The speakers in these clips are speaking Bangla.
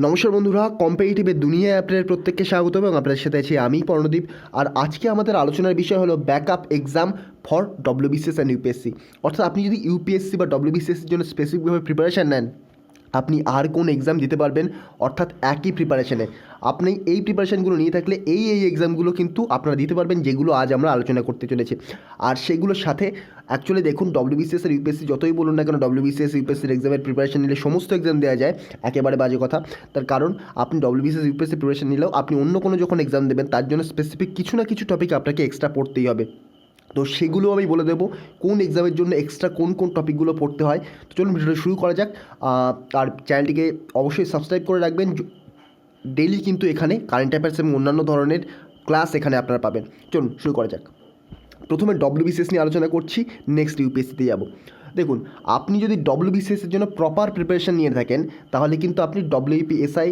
নমস্কার বন্ধুরা, কম্পিটিটিভের দুনিয়ায় আপনাদের প্রত্যেককে স্বাগত এবং আপনাদের সাথে আছি আমি পর্ণদীপ। আর আজকে আমাদের আলোচনার বিষয় হলো backup exam for WBCS and UPSC. অর্থাৎ আপনি যদি ইউপিএসসি বা ডব্লিউবিসিএসসির জন্য স্পেসিফিকভাবে প্রিপারেশান নেন, আপনি আর কোন এক্সাম দিতে পারবেন, অর্থাৎ একই প্রিপারেশানে আপনি এই প্রিপারেশানগুলো নিয়ে থাকলে এই এক্সামগুলো কিন্তু আপনারা দিতে পারবেন, যেগুলো আজ আমরা আলোচনা করতে চলেছি। আর সেগুলোর সাথে অ্যাকচুয়ালি দেখুন, ডব্লিউবিসিএস আর ইউপিএসসি যতই বলুন না কেন, ডব্লিউবিসিএস ইউপিএসসির এক্সামের প্রিপারেশান নিলে সমস্ত এক্সাম দেওয়া যায়, একেবারে বাজে কথা। তার কারণ আপনি ডব্লিউবিসিএস ইউপিএসসি প্রিপারেশান নিলেও আপনি অন্য কোনো যখন এক্সাম দেবেন, তার জন্য স্পেসিফিক কিছু না কিছু টপিক আপনাকে এক্সট্রা পড়তেই হবে। তো সেগুলো আমি বলে দেবো কোন এক্সামের জন্য এক্সট্রা কোন কোন টপিকগুলো পড়তে হয়। তো চলুন ভিডিওটা শুরু করা যাক। আর চ্যানেলটিকে অবশ্যই সাবস্ক্রাইব করে রাখবেন। ডেইলি কিন্তু এখানে কারেন্ট অ্যাফেয়ার্স এবং অন্যান্য ধরনের ক্লাস এখানে আপনারা পাবেন। চলুন শুরু করা যাক। প্রথমে ডব্লিউবিসিএস নিয়ে আলোচনা করছি, নেক্সট ইউপিএসসিতে যাব। দেখুন, আপনি যদি ডব্লিউবিসিএসের জন্য প্রপার প্রিপারেশান নিয়ে থাকেন, তাহলে কিন্তু আপনি ডব্লিউপিএসআই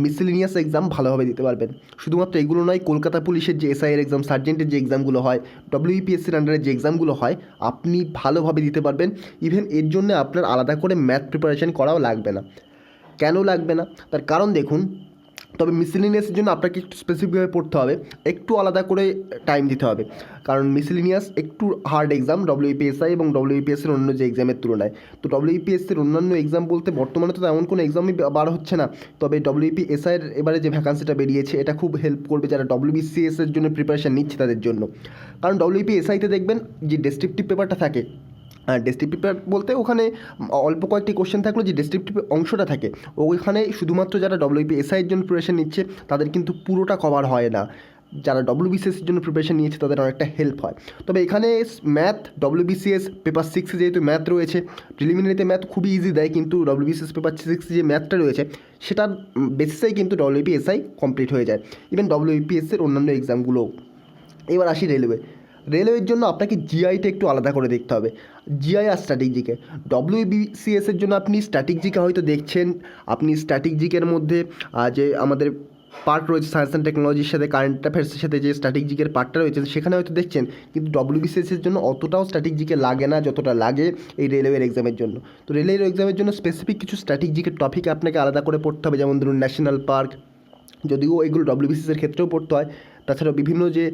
মিসেলিনিয়াস এক্সাম ভালোভাবে দিতে পারবেন। শুধুমাত্র এগুলো নয়, কলকাতা পুলিশের যে এসআইয়ের এক্সাম, সার্জেন্টের যে এক্সামগুলো হয়, ডব্লিউপিএসসির আন্ডারে যে এক্সামগুলো হয়, আপনি ভালোভাবে দিতে পারবেন। ইভেন এর জন্য আপনার আলাদা করে ম্যাথ প্রিপারেশান করাও লাগবে না। কেন লাগবে না? তার কারণ দেখুন, তবে মিসেলিনিয়াসের জন্য আপনাকে একটু স্পেসিফিকভাবে পড়তে হবে, একটু আলাদা করে টাইম দিতে হবে, কারণ মিসেলিনিয়াস একটু হার্ড এক্সাম ডব্লিউপিএসআই এবং ডব্লিউপিএসসির অন্য যে এক্সামের তুলনায়। তো ডব্লিউপিএসসির অন্যান্য এক্সাম বলতে বর্তমানে তো এমন কোনো এক্সামই বার হচ্ছে না, তবে ডব্লিউপিএসআইয়ের এবারে যে ভ্যাকান্সিটা বেরিয়েছে, এটা খুব হেল্প করবে যারা ডব্লিউবিসিএসের জন্য প্রিপারেশান নিচ্ছে তাদের জন্য। কারণ ডব্লিউপিএসআইতে দেখবেন যে ডেসক্রিপটিভ পেপারটা থাকে, ডেসক্রিপটিভ পেপার বলতে ওখানে অল্প কয়েকটি কোশ্চেন থাকলেও যে ডেসক্রিপটিভ অংশটা থাকে, ওইখানে শুধুমাত্র যারা ডব্লিউপিএসআইয়ের জন্য প্রিপারেশান নিচ্ছে তাদের কিন্তু পুরোটা কভার হয় না। যারা ডব্লিউবিসিএসের জন্য প্রিপারেশান নিয়েছে তাদের অনেকটা হেল্প হয়। তবে এখানে ম্যাথ ডব্লিউবিসিএস পেপার 6 যেহেতু ম্যাথ রয়েছে, প্রিলিমিনারিতে ম্যাথ খুবই ইজি দেয়, কিন্তু ডব্লিউবিসিএস পেপার 6 যে ম্যাথটা রয়েছে সেটার বেসিসেই কিন্তু ডব্লিউপিএসআই কমপ্লিট হয়ে যায়, ইভেন ডব্লিউপিএসসির অন্যান্য এক্সামগুলোও। এবার আসি রেলওয়ের জন্য আপনাকে জিআইটা একটু আলাদা করে দেখতে হবে, জিআই আর স্ট্র্যাটেজিকে। ডব্লিউবিসিএসের জন্য আপনি স্ট্র্যাটেজিকে হয়তো দেখছেন, আপনি স্ট্র্যাটেজিকের মধ্যে যে আমাদের পার্ট রয়েছে সায়েন্স অ্যান্ড টেকনোলজির সাথে, কারেন্ট অ্যাফেয়ার্সের সাথে যে স্ট্র্যাটেজিকের পার্টটা রয়েছে সেখানে হয়তো দেখছেন, কিন্তু ডব্লিউবিসিএসের জন্য অতটাও স্ট্র্যাটেজিকে লাগে না যতটা লাগে এই রেলওয়ের এক্সামের জন্য। তো রেলওয়ের এক্সামের জন্য স্পেসিফিক কিছু স্ট্র্যাটেজিকের টপিক আপনাকে আলাদা করে পড়তে হবে, যেমন ধরুন ন্যাশনাল পার্ক, যদিও এগুলো ডব্লিউবিসিএসের ক্ষেত্রেও পড়তে হয়। তাছাড়াও বিভিন্ন যে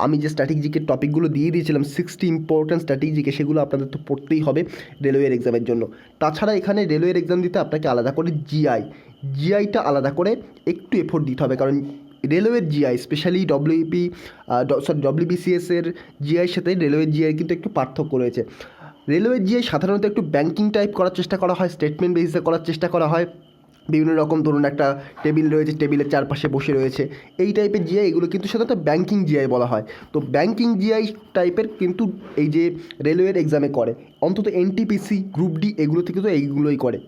আমি যে স্ট্র্যাটেজিকের টপিকগুলো দিয়ে দিয়েছিলাম 60 ইম্পর্ট্যান্ট স্ট্র্যাটেজিকে, সেগুলো আপনাদের তো পড়তেই হবে রেলওয়ের এক্সামের জন্য। তাছাড়া এখানে রেলওয়ের এক্সাম দিতে আপনাকে আলাদা করে জিআইটা আলাদা করে একটু এফোর্ট দিতে হবে, কারণ রেলওয়ের জিআই স্পেশালি ডব্লিউবিসিএসের জিআইয়ের সাথে রেলওয়ের জিআই কিন্তু একটু পার্থক্য রয়েছে। রেলওয়ের জিআই সাধারণত একটু ব্যাঙ্কিং টাইপ করার চেষ্টা করা হয়, স্টেটমেন্ট বেসিসে করার চেষ্টা করা হয়। বিভিন্ন রকম ধরুন একটা টেবিল রয়েছে, টেবিলের চারপাশে বসে রয়েছে, এই টাইপের জিআই, এগুলো কিন্তু সাধারণত ব্যাঙ্কিং জিআই বলা হয়। তো ব্যাঙ্কিং জিআই টাইপের কিন্তু এই যে রেলওয়ের এক্সামে করে, অন্তত এনটিপিসি, গ্রুপ ডি, এগুলো থেকে তো এইগুলোই করে।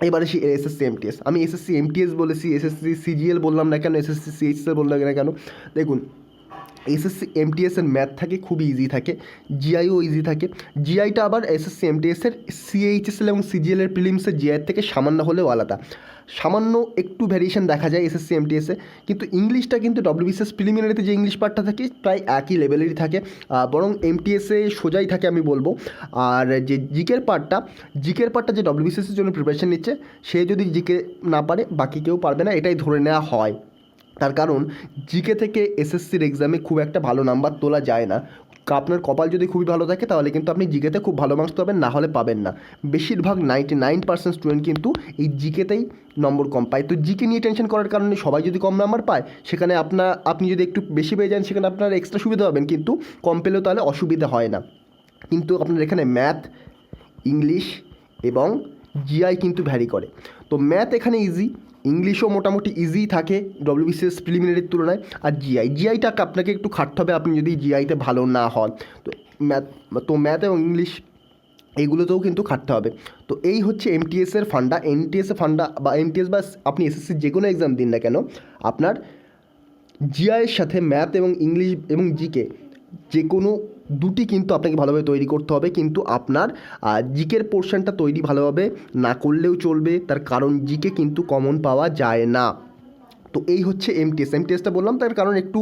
এবার আসি এসএসসি এমটিএস। আমি এসএসসি এমটিএস বলেছি, এসএসসি সিজিএল বললাম না কেন, এসএসসি সিএইচএসএল বললাম না কেন? দেখুন, এসএসসি এমটিএসের ম্যাথ থাকে খুবই ইজি থাকে, জিআইও ইজি থাকে। জিআইটা আবার এসএসসি এমটিএসের সিএইচএসএল এবং সিজিএলের প্রিলিমসের জিআইয়ের থেকে সামান্য হলেও আলাদা, সামান্য একটু ভ্যারিয়েশন দেখা যায় এসএসসি এমটিএসে। কিন্তু ইংলিশটা কিন্তু ডব্লিউবিসিএস প্রিলিমিনারিতে যে ইংলিশ পার্টটা থাকে প্রায় একই লেভেলেরই থাকে, বরং এমটিএসে সোজাই থাকে আমি বলবো। আর যে জিকের পার্টটা যে ডব্লিউবিসিএসের জন্য প্রিপারেশন নিচ্ছে, সে যদি জিকে না পারে বাকি কেউ পারবে না, এটাই ধরে নেওয়া হয়। তার কারণ জিকে থেকে এসএসসির এক্সামে খুব একটা ভালো নাম্বার তোলা যায় না। আপনার কপাল যদি খুবই ভালো থাকে তাহলে কিন্তু আপনি জিকেতে খুব ভালো মার্কস পাবেন, না হলে পাবেন না। বেশিরভাগ 99% স্টুডেন্ট কিন্তু এই জিকেতেই নম্বর কম পায়। তো জিকে নিয়ে টেনশন করার কারণে সবাই যদি কম নাম্বার পায়, সেখানে আপনি যদি একটু বেশি পেয়ে যান, সেখানে আপনার এক্সট্রা সুবিধা পাবেন, কিন্তু কম পেলেও তাহলে অসুবিধা হয় না। কিন্তু আপনার এখানে ম্যাথ, ইংলিশ এবং জিআই কিন্তু ভ্যারি করে। তো ম্যাথ এখানে ইজি, ইংলিশও মোটামুটি ইজি থাকে ডব্লিউবিসিএস প্রিলিমিনারির তুলনায়। আর জিআইটা আপনাকে একটু খাটতে হবে আপনি যদি জিআইতে ভালো না হন। ম্যাথ এবং ইংলিশ এইগুলোতেও কিন্তু খাটতে হবে। তো এই হচ্ছে এমটিএসের ফান্ডা। বা এমটিএস বা আপনি এসএসসির যে কোনো এক্সাম দিন না কেন, আপনার জিআইয়ের সাথে ম্যাথ এবং ইংলিশ এবং জিকে যে কোনো দুটি কিন্তু আপনাকে ভালোভাবে তৈরি করতে হবে, কিন্তু আপনার জিকের পোর্শনটা তৈরি ভালোভাবে না করলেও চলবে, তার কারণ জিকে কিন্তু কমন পাওয়া যায় না। তো এই হচ্ছে এমটিএসটা বললাম তার কারণ একটু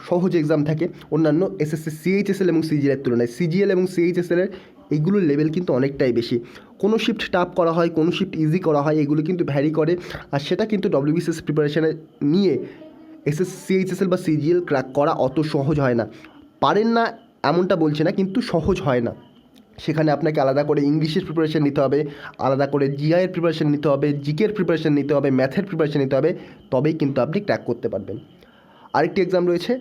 সহজ এক্সাম থাকে অন্যান্য এসএসসি সিএইচএসএল এবং সিজিএলের তুলনায়। সিজিএল এবং সিএইচএসএলের এগুলোর লেভেল কিন্তু অনেকটাই বেশি। কোনো শিফট টাফ করা হয়, কোনো শিফট ইজি করা হয়, এগুলো কিন্তু ভ্যারি করে। আর সেটা কিন্তু ডব্লিউবিসিএস প্রিপারেশানে নিয়ে সিএইচএসএল বা সিজিএল ক্র্যাক করা অত সহজ হয় না। পারেন না এমনটা বলছি না, কিন্তু সহজ হয় না। সেখানে আপনাকে আলাদা করে ইংলিশের প্রিপারেশান নিতে হবে, আলাদা করে জিআইয়ের প্রিপারেশান নিতে হবে, জিকের প্রিপারেশান নিতে হবে, ম্যাথের প্রিপারেশান নিতে হবে, তবেই কিন্তু আপনি ক্র্যাক করতে পারবেন। আরেকটি এক্সাম রয়েছে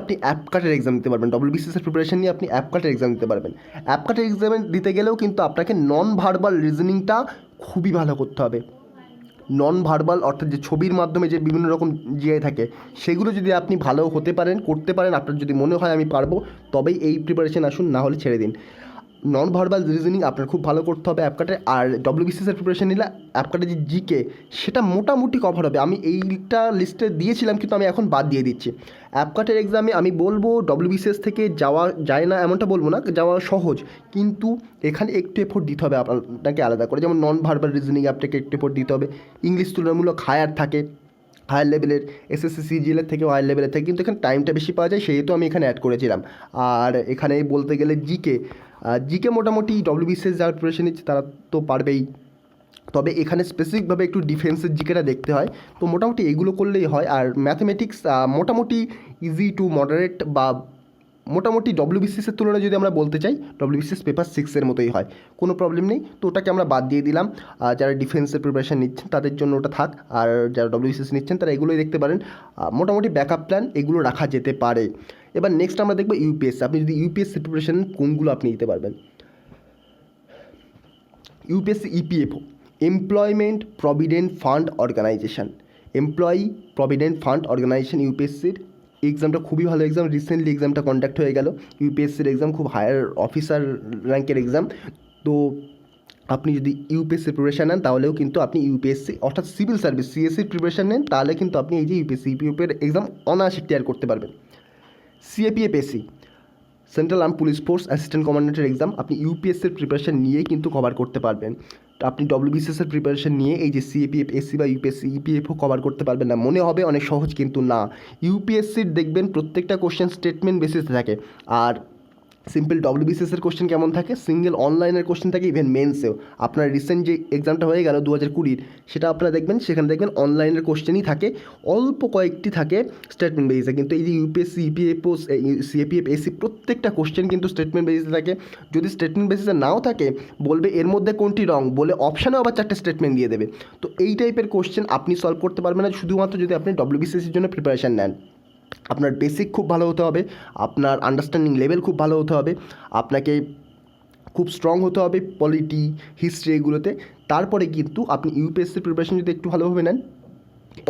আপনি অ্যাপকাটের এক্সাম দিতে পারবেন। ডব্লিউবিসিএসের প্রিপারেশান নিয়ে আপনি অ্যাপকাটের এক্সাম দিতে পারবেন। অ্যাপকাটের এক্সাম দিতে গেলেও কিন্তু আপনাকে নন ভার্বাল রিজনিংটা খুবই ভালো করতে হবে। নন ভার্বাল অর্থাৎ যে ছবির মাধ্যমে যে বিভিন্ন রকম জিআই থাকে, সেগুলো যদি আপনি ভালো হতে পারেন, করতে পারেন, আপনার যদি মনে হয় আমি পারবো, তবেই এই প্রিপারেশান আসুন, না হলে ছেড়ে দিন। নন ভার্বাল রিজনিং আপনার খুব ভালো করতে হবে অ্যাপকাটে। আর ডব্লিউবিসিএসের প্রিপারেশান নিলে অ্যাপকাটে যে জিকে, সেটা মোটামুটি কভার হবে। আমি এইটা লিস্টে দিয়েছিলাম, কিন্তু আমি এখন বাদ দিয়ে দিচ্ছি। অ্যাপকাটের এক্সামে আমি বলবো ডব্লিউবিসিএস থেকে যাওয়া যায় না এমনটা বলবো না, যাওয়া সহজ, কিন্তু এখানে একটু এফোর্ট দিতে হবে আপনাকে আলাদা করে। যেমন নন ভার্বাল রিজনিং আপনাকে একটু এফোর্ট দিতে হবে। ইংলিশ তুলনামূলক হায়ার থাকে, হায়ার লেভেলের, এসএসসি সিজিএলের থেকেও হায়ার লেভেলের থেকে, কিন্তু এখানে টাইমটা বেশি পাওয়া যায়, সেহেতু আমি এখানে অ্যাড করেছিলাম। আর এখানে বলতে গেলে জিকে মোটামুটি ডব্লিউবিসিএস যারা প্রিপারেশন নিচ্ছে তারা তো পারবেই, তবে এখানে স্পেসিফিকভাবে একটু ডিফেন্সের জিকেটা দেখতে হয়। তো মোটামুটি এগুলো করলেই হয়। আর ম্যাথমেটিক্স মোটামুটি ইজি টু মডারেট, বা মোটামুটি ডব্লিউবিসিএসের তুলনায় যদি আমরা বলতে চাই, ডব্লিউবিসিএস পেপার 6-এর মতোই হয়, কোনো প্রবলেম নেই। তো ওটাকে আমরা বাদ দিয়ে দিলাম। যারা ডিফেন্সের প্রিপারেশান নিচ্ছেন তাদের জন্য ওটা থাক, আর যারা ডব্লিউবিসিএস নিচ্ছেন তারা এগুলোই দেখতে পারেন। মোটামুটি ব্যাকআপ প্ল্যান এগুলো রাখা যেতে পারে। এবার নেক্সট আমরা দেখবো ইউপিএসসি। আপনি যদি ইউপিএসসি প্রিপারেশান কোনগুলো আপনি নিতে পারবেন। UPSC EPFO, employment provident fund organisation, employee provident fund organisation ইউপিএসসির এক্সামটা খুবই ভালো এক্সাম। রিসেন্টলি এক্সামটা কন্ডাক্ট হয়ে গেল। ইউপিএসসির এক্সাম খুব হায়ার অফিসার র্যাঙ্কের এক্সাম। তো আপনি যদি ইউপিএসসি প্রিপারেশান নেন, তাহলেও কিন্তু আপনি ইউপিএসসি অর্থাৎ সিভিল সার্ভিস সিএসসির প্রিপারেশান নেন, তাহলে কিন্তু আপনি এই যে ইউপিএসসি ইপিএফের এক্সাম অনায়াসে ক্লিয়ার করতে পারবেন। CAPF AC, central arm police force assistant কমান্ডেন্টের এক্সাম আপনি ইউপিএসসির প্রিপারেশান নিয়েই কিন্তু কভার করতে পারবেন। তো আপনি ডব্লিউবিসিএসের প্রিপারেশান নিয়ে এই যে সিএপিএফএসসি বা ইউপিএসসি ইপিএফও কভার করতে পারবেন না। মনে হবে অনেক সহজ, কিন্তু না। ইউপিএসসির দেখবেন প্রত্যেকটা কোশ্চেন স্টেটমেন্ট বেসিসে থাকে। আর সিম্পল ডব্লিউবিসিএসের কোশ্চেন কেমন থাকে, সিঙ্গেল অনলাইনের কোশ্চেন থাকে, ইভেন মেন্সেও। আপনার রিসেন্ট যে এক্সামটা হয়ে গেল 2020, সেটা আপনারা দেখবেন, সেখানে দেখবেন অনলাইনের কোশ্চেনই থাকে, অল্প কয়েকটি থাকে স্টেটমেন্ট বেসিসে। কিন্তু এই যে ইউপিএসসি ইপিএফও সিএপিএফএসি প্রত্যেকটা কোশ্চেন কিন্তু স্টেটমেন্ট বেসিসে থাকে। যদি স্টেটমেন্ট বেসিসে নাও থাকে, বলবে এর মধ্যে কোনটি রং, বলে অপশানেও আবার 4টে স্টেটমেন্ট দিয়ে দেবে। তো এই টাইপের কোশ্চেন আপনি সলভ করতে পারবেন না শুধুমাত্র যদি আপনি ডব্লিউবিসিএসির জন্য প্রিপারেশান নেন। আপনার বেসিক খুব ভালো হতে হবে, আপনার আন্ডারস্ট্যান্ডিং লেভেল খুব ভালো হতে হবে, আপনাকে খুব স্ট্রং হতে হবে পলিটি, হিস্ট্রি এগুলোতে। তারপরে কিন্তু আপনি ইউপিএসসির প্রিপারেশন যদি একটু ভালোভাবে নেন,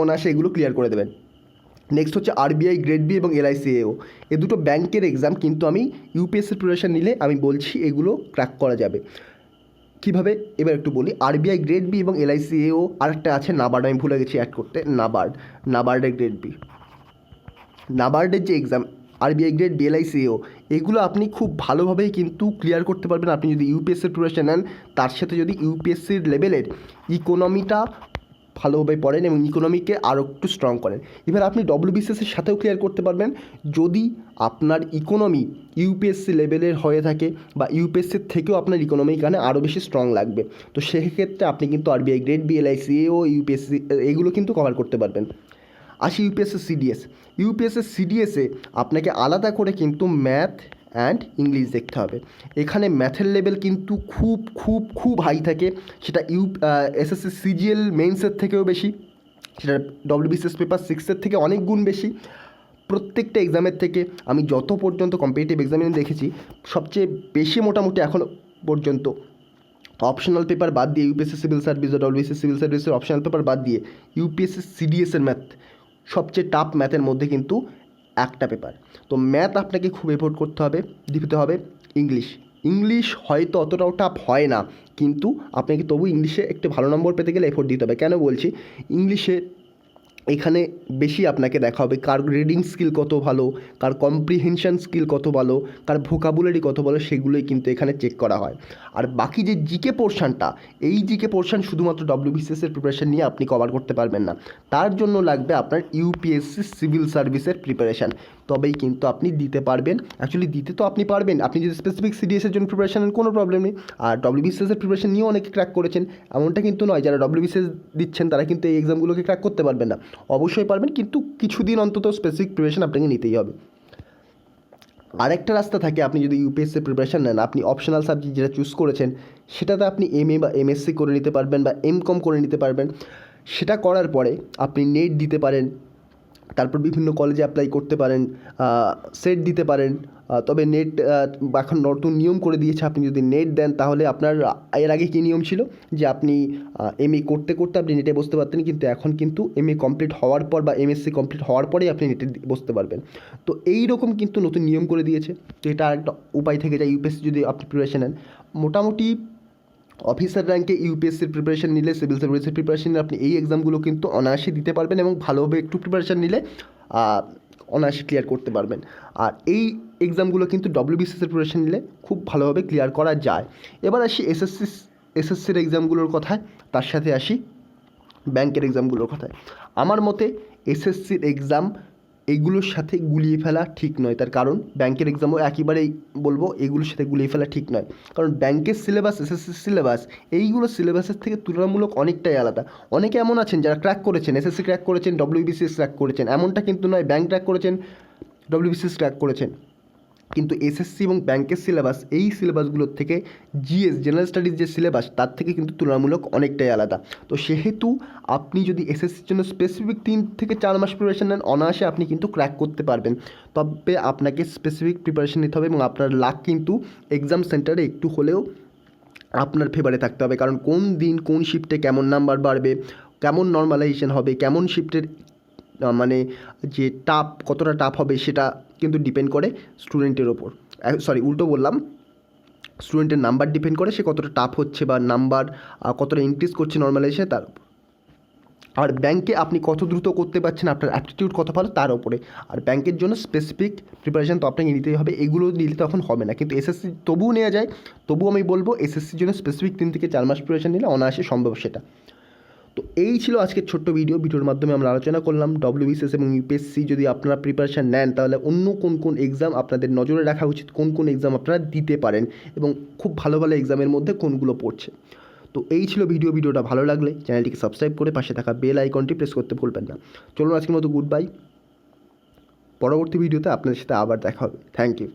অনায়াসে এগুলো ক্লিয়ার করে দেবেন। নেক্সট হচ্ছে আরবিআই গ্রেড বি এবং এলআইসিএও, এ দুটো ব্যাংকের এক্সাম, কিন্তু আমি ইউপিএসসির প্রিপারেশন নিলে আমি বলছি এগুলো ক্র্যাক করা যাবে। কীভাবে এবার একটু বলি। আরবিআই গ্রেড বি এবং এলআইসিএও, আরেকটা আছে নাবার্ড, আমি ভুলে গেছি অ্যাড করতে, নাবার্ডের গ্রেড বি, নাবার্ডের যে এক্সাম আরবিআই গ্রেড বিএলআইসিও, এগুলো আপনি খুব ভালোভাবেই কিন্তু ক্লিয়ার করতে পারবেন আপনি যদি ইউপিএসসির প্রিপারেশন নেন, তার সাথে যদি ইউপিএসসির লেভেলের ইকোনমিটা ভালোভাবে পড়েন এবং ইকোনমিকে আরও একটু স্ট্রং করেন। এবার আপনি ডব্লিউবিসিএসের সাথেও ক্লিয়ার করতে পারবেন যদি আপনার ইকোনমি ইউপিএসসি লেভেলের হয়ে থাকে, বা ইউপিএসসির থেকেও আপনার ইকোনমি এখানে আরও বেশি স্ট্রং লাগবে। তো সেক্ষেত্রে আপনি কিন্তু আরবিআই গ্রেড বিএলআইসিও ইউপিএসসি এগুলো কিন্তু কভার করতে পারবেন। আসি ইউপিএসসি সিডিএসে আপনাকে আলাদা করে কিন্তু ম্যাথ অ্যান্ড ইংলিশ দেখতে হবে। এখানে ম্যাথের লেভেল কিন্তু খুব খুব খুব হাই থাকে, সেটা এসএসসি সিজিএল মেইনসের থেকেও বেশি, সেটা ডব্লিউবিসিএস পেপার 6-এর থেকে অনেক গুণ বেশি। প্রত্যেকটা এক্সামের থেকে আমি যত পর্যন্ত কম্পিটিটিভ এক্সামে দেখেছি, সবচেয়ে বেশি মোটামুটি এখনও পর্যন্ত অপশনাল পেপার বাদ দিয়ে, ইউপিএসসি সিভিল সার্ভিস বা ডব্লিউবিসিএস সিভিল সার্ভিসের অপশনাল পেপার বাদ দিয়ে ইউপিএসসি সিডিএসের ম্যাথ সবচেয়ে টাফ ম্যাথের মধ্যে কিন্তু একটা পেপার। তো ম্যাথ আপনাকে খুব এফোর্ট করতে হবে, দিতে হবে। ইংলিশ হয়তো অতটাও টাফ হয় না, কিন্তু আপনাকে তবু ইংলিশে একটু ভালো নম্বর পেতে গেলে এফোর্ট দিতে হবে। কেন বলছি, ইংলিশে এখানে বেশি আপনাকে দেখা হবে কার রিডিং স্কিল কত ভালো, কার কম্প্রিহেনশন স্কিল কত ভালো, কার ভোকাবুলারি কত ভালো, সেগুলোই কিন্তু এখানে চেক করা হয়। আর বাকি যে জিকে পোর্শনটা, এই জিকে পোর্শন শুধুমাত্র ডব্লিউবিসিএসের প্রিপারেশন নিয়ে আপনি কভার করতে পারবেন না, তার জন্য লাগবে আপনার ইউপিএসসি সিভিল সার্ভিসের প্রিপারেশান, তবেই কিন্তু আপনি দিতে পারবেন। অ্যাকচুয়ালি দিতে তো আপনি পারবেন, আপনি যদি স্পেসিফিক সিডিএসের জন্য প্রিপারেশন নেন কোনো প্রবলেম নেই। আর ডব্লিউবিসিএসের প্রিপারেশন নিয়েও অনেকে ক্র্যাক করেছেন, এমনটা কিন্তু নয় যারা ডব্লিউবিসিএস দিচ্ছেন তারা কিন্তু এই এক্সামগুলোকে ক্র্যাক করতে পারবেন না। অবশ্যই পারবেন, কিন্তু কিছুদিন অন্তত স্পেসিফিক প্রিপারেশন আপনাকে নিতেই হবে। আরেকটা রাস্তা থাকে, আপনি যদি ইউপিএসসি প্রিপারেশন নেন, আপনি অপশনাল সাবজেক্ট যেটা চুজ করেছেন সেটাতে আপনি এমএ বা এমএসসি করে নিতে পারবেন বা এমকম করে নিতে পারবেন। সেটা করার পরে আপনি নেট দিতে পারেন, তারপর বিভিন্ন কলেজে অ্যাপ্লাই করতে পারেন, সেট দিতে পারেন। তবে নেট এখন নতুন নিয়ম করে দিয়েছে, আপনি যদি নেট দেন তাহলে আপনার, এর আগে কী নিয়ম ছিল যে আপনি এমএ করতে করতে আপনি নেটে বসতে পারতেন, কিন্তু এখন কিন্তু এমএ কমপ্লিট হওয়ার পর বা এমএসসি কমপ্লিট হওয়ার পরেই আপনি নেটে বসতে পারবেন। তো এই রকম কিন্তু নতুন নিয়ম করে দিয়েছে, তো এটা একটা উপায় থেকে যায় ইউপিএসসি যদি আপনি প্রিপারেশন নেন। মোটামুটি অফিসার র্যাঙ্কে ইউপিএসসির প্রিপারেশন নিলে, সিভিল সার্ভিসের প্রিপারেশন নিলে আপনি এই এক্সামগুলো কিন্তু অনায়াসে দিতে পারবেন এবং ভালোভাবে একটু প্রিপারেশন নিলে অনায়াসে ক্লিয়ার করতে পারবেন। আর এই এক্সামগুলো কিন্তু ডব্লিউবিসিএসের প্রিপারেশন নিলে খুব ভালোভাবে ক্লিয়ার করা যায়। এবার আসি এসএসসির এক্সামগুলোর কথায়, তার সাথে আসি ব্যাংকের এক্সামগুলোর কথায়। আমার মতে এসএসসির এক্সাম এগুলোর সাথে গুলিয়ে ফেলা ঠিক নয়, তার কারণ ব্যাংকের এক্সামও একেবারেই বলবো এগুলোর সাথে গুলিয়ে ফেলা ঠিক নয়, কারণ ব্যাংকের সিলেবাস, এসএসসির সিলেবাস, এইগুলো সিলেবাসের থেকে তুলনামূলক অনেকটাই আলাদা। অনেকে এমন আছেন যারা ক্র্যাক করেছেন, এসএসসি ক্র্যাক করেছেন, ডব্লিউবিসিএস ক্র্যাক করেছেন, এমনটা কিন্তু নয় ব্যাংক ক্র্যাক করেছেন, ডব্লিউবিসিএস ক্র্যাক করেছেন। কিন্তু এসএসসি এবং ব্যাংকের সিলেবাস, এই সিলেবাসগুলোর থেকে জিএস জেনারেল স্টাডিজ যে সিলেবাস তার থেকে কিন্তু তুলনামূলক অনেকটাই আলাদা। তো সেহেতু আপনি যদি এসএসসির জন্য স্পেসিফিক 3 থেকে 4 মাস প্রিপারেশন নেন, অনায়াসে আপনি কিন্তু ক্র্যাক করতে পারবেন। তবে আপনাকে স্পেসিফিক প্রিপারেশন নিতে হবে এবং আপনার লাক কিন্তু এক্সাম সেন্টারে একটু হলেও আপনার ফেভারে থাকতে হবে, কারণ কোন দিন কোন শিফটে কেমন নাম্বার বাড়বে, কেমন নর্মালাইজেশন হবে, কেমন শিফটের মানে যে কতটা টাফ হবে সেটা কিন্তু ডিপেন্ড করে স্টুডেন্টের ওপর। উল্টো বললাম, স্টুডেন্টের নাম্বার ডিপেন্ড করে সে কতটা টাফ হচ্ছে বা নাম্বার কতটা ইনক্রিজ করছে নর্মালাইজেশন তার উপর। আর ব্যাংকে আপনি কত দ্রুত করতে পারছেন, আপনার অ্যাপটিটিউড কত ভালো তার ওপরে। আর ব্যাংকের জন্য স্পেসিফিক প্রিপারেশান তো আপনাকে নিতেই হবে, এগুলো নিলে তখন হবে না। কিন্তু এসএসসি তবুও নেওয়া যায়, তবুও আমি বলবো এসএসসির জন্য স্পেসিফিক 3 থেকে 4 মাস প্রিপারেশান নিলে অনায়াসে সম্ভব সেটা। তো এই ছিল আজকের ছোট্ট ভিডিওর মাধ্যমে আমরা আলোচনা করলাম ডব্লিউবিসিএস এবং ইউপিএসসি যদি আপনারা প্রিপারেশান নেন তাহলে অন্য কোন কোন এক্সাম আপনাদের নজরে রাখা উচিত, কোন কোন এক্সাম আপনারা দিতে পারেন এবং খুব ভালো ভালো এক্সামের মধ্যে কোনগুলো পড়ছে। তো এই ছিল ভিডিওটা ভালো লাগলে চ্যানেলটিকে সাবস্ক্রাইব করে পাশে থাকা বেল আইকনটি প্রেস করতে ভুলবেন না। চলুন আজকের মতো গুড বাই, পরবর্তী ভিডিওতে আপনাদের সাথে আবার দেখা হবে। Thank you.